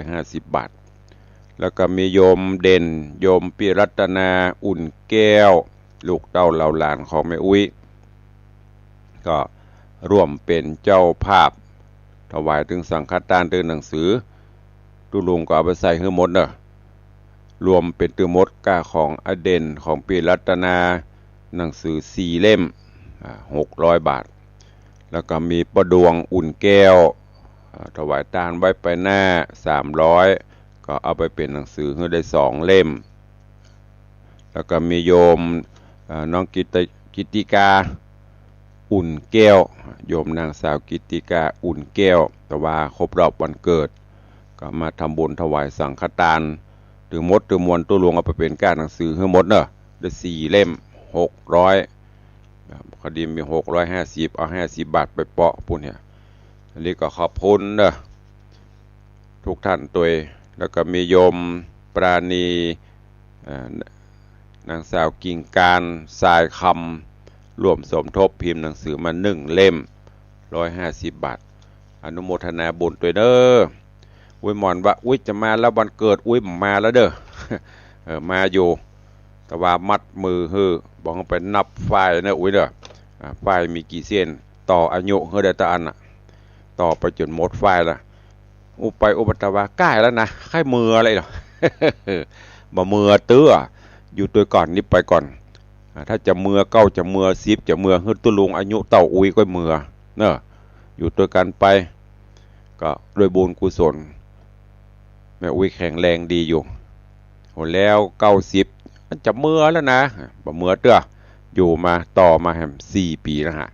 150 บาทแล้วก็มีโยมเด่นโยมปิรัตนาอุ่นแก้วลูกเต้าเหล่าหลานของแม่อุ้ยก็ร่วมเป็นเจ้าภาพถวายถึงสังฆทานถึงหนังสือตุลุงก็เอาไปใส่ให้หมดเด้อรวมเป็นตัวมดก้าของอเด่นของปิรัตนาหนังสือ4 เล่ม600 บาทแล้วก็มีประดวงอุ่นแก้วถวายทานไว้ไปหน้า300ก็เอาไปเป็นหนังสือให้ได้2 เล่มแล้วก็มีโยมน้องกิติกาอุ่นแก้วโยมนางสาวกิติกาอุ่นแก้วแต่ว่าครบรอบวันเกิดก็มาทำบุญถวายสังฆทานถึงมดถึงมวลตัวหลวงเอาไปเป็นการหนังสือให้หมดเนอะได้4 เล่ม600คดีมี650เอา50 บาทไปเปาะปุ่นเนี่ยอันนี้ก็ขอบคุณเนอะทุกท่านตัวแล้วก็มีโยมปราณีนางสาวกิ่งการสายคำร่วมสมทบพิมพ์หนังสือมา1 เล่ม150 บาทอนุโมทนาบุญด้วยเด้ออุ้ยหมอนว่าอุ้ยจะมาแล้ววันเกิดอุ้ยมาแล้วเด้อ มาอยู่แต่ว่ามัดมือบอกไปนับไฟล์นะอุ้ยเด้อไฟล์มีกี่เส้นต่ออายุได้แต่อันน่ะต่อไปจนหมดไฟล์ละอุปตวาใกล้แล้วนะค่ายมืออะไรหรอ บ่มือเตื้ออยู่ตัวก่อนนิบไปก่อนถ้าจะมือ9จะมือ10จะมือตุลุงอายุเต่าอุ้ยก็มือเนอะอยู่ตัวกันไปก็โดยบุญกุศลแม่อุ้ยแข็งแรงดีอยู่โหแล้ว90จะเมื่อแล้วนะบ่เมื่อเด้ออยู่มาต่อมาแฮม4 ปีนะฮะ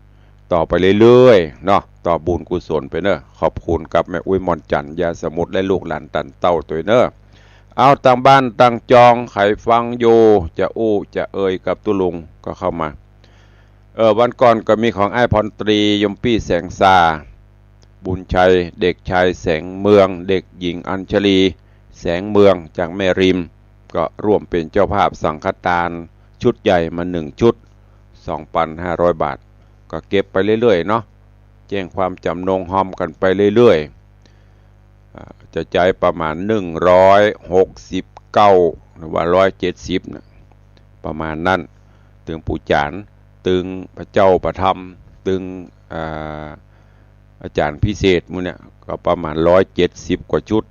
ต่อไปเรื่อยๆเนาะต่อบุญกุศลไปเนอะขอบคุณกับแม่อุ้ยมอนจันทร์ยาสมุทรและลูกหลานตันเต้าตัวเนอะเอาต่างบ้านต่างจองไขฟังโยจะอู้จะเอ่ยกับตุลุงก็เข้ามาวันก่อนก็มีของไอ้พรตรียมปี้แสงซา บุญชัยเด็กชายแสงเมืองเด็กหญิงอัญชลีแสงเมืองจากแม่ริมก็ร่วมเป็นเจ้าภาพสังฆทานชุดใหญ่มา1ชุด 2,500 บาทก็เก็บไปเรื่อยๆเนาะแจ้งความจำนงหอมกันไปเรื่อยๆจะจ่ายประมาณ169หรือว่า170นะประมาณนั้นถึงปู่จานตึงพระเจ้าประทับตึงอาจารย์พิเศษมื้อเนี่ยก็ประมาณ170กว่าชุด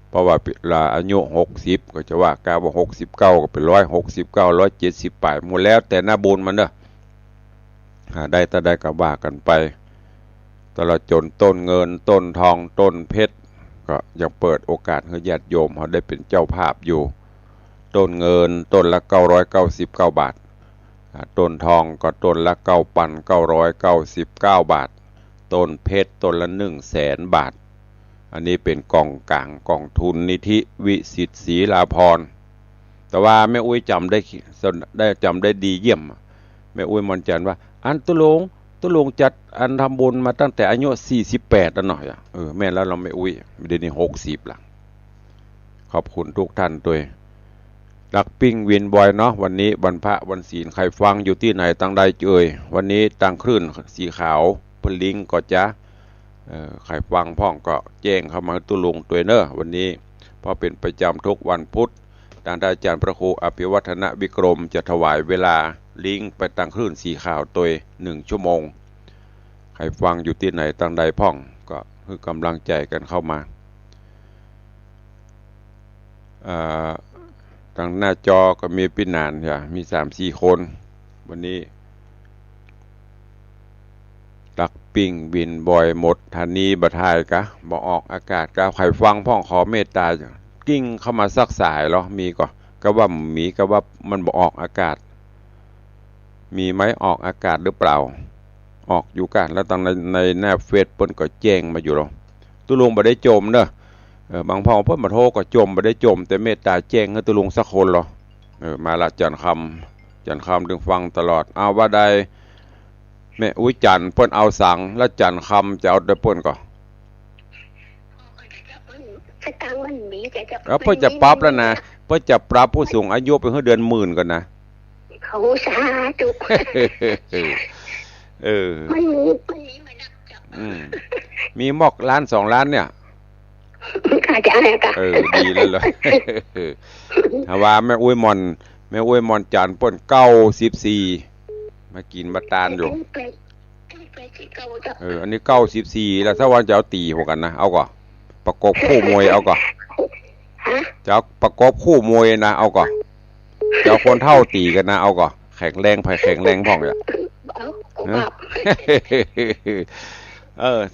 เพราะว่าอายุ60ก็จะว่ากาว่า69ก็เป็น169 170ไปหมดแล้วแต่หน้าบุญมันเด้อได้แต่ได้ก็ว่ากันไปตลอดจนต้นเงินต้นทองต้นเพชรก็ยังเปิดโอกาสให้ญาติโยมเขาได้เป็นเจ้าภาพอยู่ต้นเงินต้นละ999 บาทต้นทองก็ต้นละ9,999 บาทต้นเพชรต้นละ100,000 บาทอันนี้เป็นกองกลางกองทุนนิธิวิสิตศรีลาภรณ์แต่ว่าแม่อุ้ยจำได้ดีเยี่ยมแม่อุ้ยมนจันว่าอันตุลงจัดอันทำบุญมาตั้งแต่อายุ48แล้วหน่อยแม่แล้วเราไม่อุ้ยไม่ได้นี่60ละขอบคุณทุกท่านด้วยรักปิ้งวินบอยเนาะวันนี้วันพระวันศีลใครฟังอยู่ที่ไหนตั้งใดเอ่ยวันนี้ตั้งคลื่นสีขาวพลิงก็จะใครฟังพ่องก็แจ้งเข้ามาตุลุงตัวเนอะวันนี้เพราะเป็นประจำทุกวันพุธทางอาจารย์พระครูอภิวัฒนวิกรมจะถวายเวลาลิงก์ไปตั้งคลื่นสีขาวตัว1 ชั่วโมงใครฟังอยู่ที่ไหนตั้งใดพ่องก็คือกำลังใจกันเข้ามาทางหน้าจอก็มีพี่นานมี 3-4 คนวันนี้ตักปิ้งบินบ่อยหมดทันนี้บัทายกะบ่ออกอากาศกะใครฟังพ่องขอเมตตากิ้งเข้ามาสักสายหรอมีก็ว่ามีก็ว่ามันบ่ออกอากาศมีไหมออกอากาศหรือเปล่าออกอยู่กันแล้วตอนในหน้าเฟซเปิ้นก็แจ้งมาอยู่หรอตุลุงบ่ได้จมเด้อบางพ่อเพิ่นมาโทรก็จมบ่ได้จมแต่เมตตาแจ้งให้ตุลุงสักคนหรอมาละจันคำถึงฟังตลอดเอาว่าใดแม่อุ้ยจันเปิ้นเอาสั่งแล้วจันคำจะเอาได้เปิ้นก็แล้วเปิ้นจะปรับแล้วนะเปิ้นจะปรับผู้สูงอายุไปเดือนหมื่นก่อนนะเขาสาธุมันมีมานับจับมีมอกล้าน2 ล้านเนี่ยค่ะจะอะไรกันดีเลยถ้าว่าแม่อุ้ยมอนจานเปิ้น94มากินมาตานอยู่อันนี้94แล้วถ้าวันจะเอาตีพวกกันนะเอาก่อประกบคู่มวยเอาก่อจะประกบคู่มวยนะเอาก่อจะเอาคนเท่าตีกันนะเอาก่อแข็งแรงพ่องเนี่ย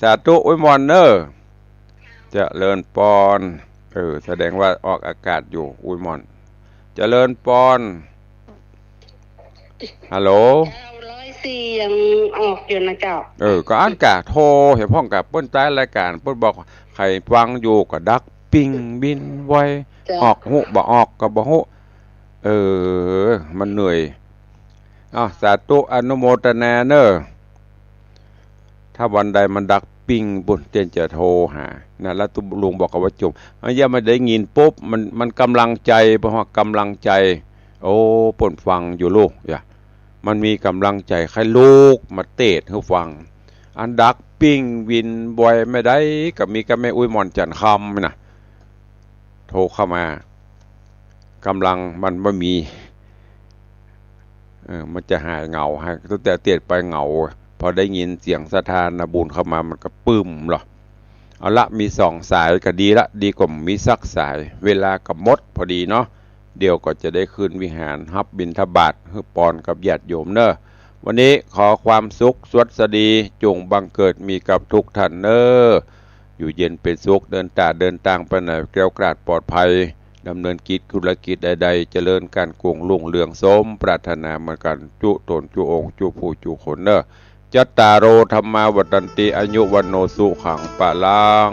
สาธุอุ้ยมอนเนอร์จะเลินปอนแสดงว่าออกอากาศอยู่อุ้ยมอนจะเลินปอนฮัลโหล104ยังออกอยู่นะเจ้าก็อ่านกะโทรเห็นพ่องกับเปิ้นใต้รายการเปิ้นบอกใครฟังอยู่ก็ดักปิ้งบินไวออกหูบ่ออกก็บ่ฮู้มันเหนื่อยสาธุอนุโมทนาเนอะถ้าวันใดมันดักปิ้งบุญเจนจะโทรหานะแล้วตุลุงบอกกับว่าจมอย่ามาได้ยินปุ๊บมันกำลังใจเพราะว่ากำลังใจโอ้ปนฟังอยู่ลูกมันมีกำลังใจใครลูกมาเตะให้ฟังอันดักปิ้งวินบ่อยไม่ได้กับมีกับแม่อุ้ยมอนจันคำนะโทรเข้ามากำลังมันไม่มีมันจะหายเหงาให้ตั้งแต่เตียดไปเหงาพอได้ยินเสียงสถานบุญเข้ามามันก็ปึ้มหรอเอาละมี2 สายก็ดีละดีกว่ามีสักสายเวลากับมดพอดีเนาะเดี๋ยวก็จะได้ขึ้นวิหารฮับบิณฑบาตให้ปอนกับญาติโยมเนอะวันนี้ขอความสุขสวัสดีจงบังเกิดมีกับทุกท่านเนอะอยู่เย็นเป็นสุขเดินทางไปไหนแกล้วกราดปลอดภัยดำเนินกิจธุรกิจใดๆเจริญการกุ่งลุ่งเรืองสมปรารถนาเหมือนกันจุตนจุองจุผู้จุคนเนอะจัตตารโอธรรมาวัฏันติอายุวันโนสุขังปะลัง